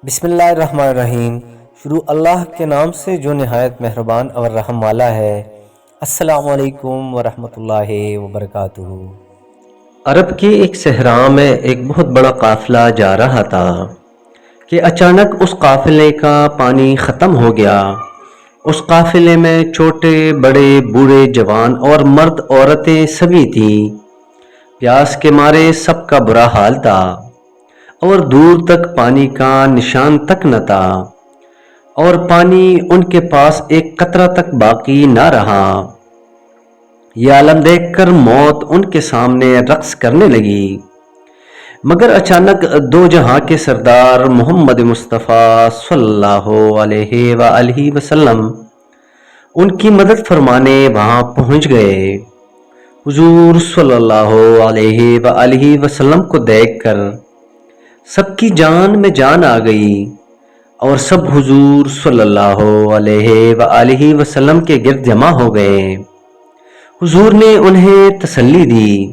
بسم اللہ الرحمن الرحیم۔ شروع اللہ کے نام سے جو نہایت مہربان اور رحم والا ہے۔ السلام علیکم ورحمۃ اللہ وبرکاتہ۔ عرب کی ایک صحرا میں ایک بہت بڑا قافلہ جا رہا تھا کہ اچانک اس قافلے کا پانی ختم ہو گیا۔ اس قافلے میں چھوٹے بڑے بوڑھے جوان اور مرد عورتیں سبھی تھیں۔ پیاس کے مارے سب کا برا حال تھا اور دور تک پانی کا نشان تک نہ تھا، اور پانی ان کے پاس ایک قطرہ تک باقی نہ رہا۔ یہ عالم دیکھ کر موت ان کے سامنے رقص کرنے لگی، مگر اچانک دو جہاں کے سردار محمد مصطفیٰ صلی اللہ علیہ وآلہ وسلم ان کی مدد فرمانے وہاں پہنچ گئے۔ حضور صلی اللہ علیہ وآلہ وسلم کو دیکھ کر سب کی جان میں جان آ گئی، اور سب حضور صلی اللہ علیہ وآلہ وسلم کے گرد جمع ہو گئے۔ حضور نے انہیں تسلی دی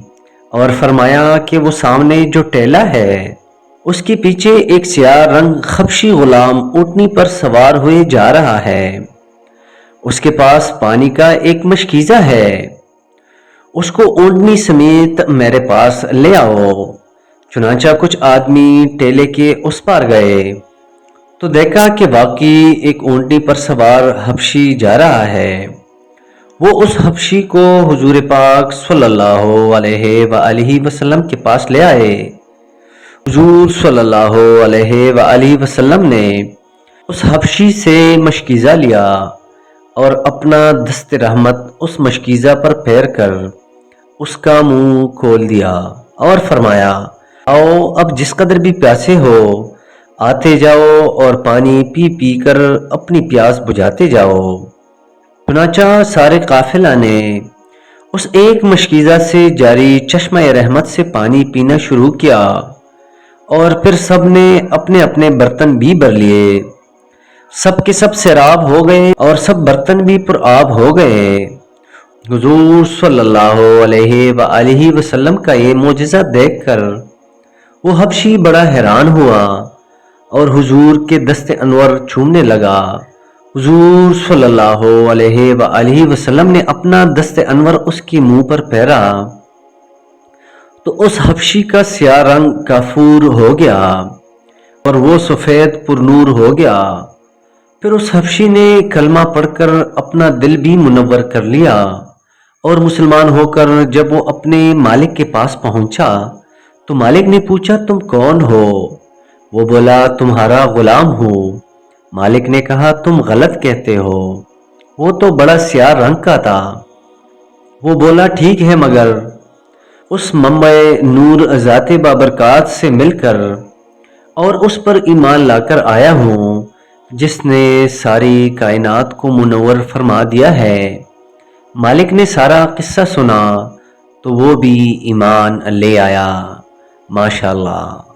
اور فرمایا کہ وہ سامنے جو ٹیلا ہے اس کے پیچھے ایک سیاہ رنگ حبشی غلام اونٹنی پر سوار ہوئے جا رہا ہے۔ اس کے پاس پانی کا ایک مشکیزہ ہے، اس کو اونٹنی سمیت میرے پاس لے آؤ۔ چنانچہ کچھ آدمی ٹیلے کے اس پار گئے تو دیکھا کہ واقعی ایک اونٹنی پر سوار حبشی جا رہا ہے۔ وہ اس حبشی کو حضور پاک صلی اللہ علیہ وآلہ وسلم کے پاس لے آئے۔ حضور صلی اللہ علیہ وآلہ وسلم نے اس حبشی سے مشکیزہ لیا اور اپنا دست رحمت اس مشکیزہ پر پھیر کر اس کا منہ کھول دیا اور فرمایا، آؤ اب جس قدر بھی پیاسے ہو آتے جاؤ اور پانی پی پی کر اپنی پیاس بجھاتے جاؤ۔ چنانچہ سارے قافلہ نے اس ایک مشکیزہ سے جاری چشمہ رحمت سے پانی پینا شروع کیا، اور پھر سب نے اپنے اپنے برتن بھی بھر لیے۔ سب کے سب سیراب ہو گئے اور سب برتن بھی پر آب ہو گئے۔ حضور صلی اللہ علیہ وآلہ وسلم کا یہ معجزہ دیکھ کر وہ حبشی بڑا حیران ہوا اور حضور کے دست انور چھومنے لگا۔ حضور صلی اللہ علیہ وآلہ وسلم نے اپنا دست انور اس کی منہ پر پھیرا تو اس حبشی کا سیاہ رنگ کافور ہو گیا اور وہ سفید پر نور ہو گیا۔ پھر اس حبشی نے کلمہ پڑھ کر اپنا دل بھی منور کر لیا، اور مسلمان ہو کر جب وہ اپنے مالک کے پاس پہنچا تو مالک نے پوچھا، تم کون ہو؟ وہ بولا، تمہارا غلام ہوں۔ مالک نے کہا، تم غلط کہتے ہو، وہ تو بڑا سیاہ رنگ کا تھا۔ وہ بولا، ٹھیک ہے، مگر اس منبع نور ذات بابرکات سے مل کر اور اس پر ایمان لا کر آیا ہوں جس نے ساری کائنات کو منور فرما دیا ہے۔ مالک نے سارا قصہ سنا تو وہ بھی ایمان لے آیا۔ ماشاءاللہ۔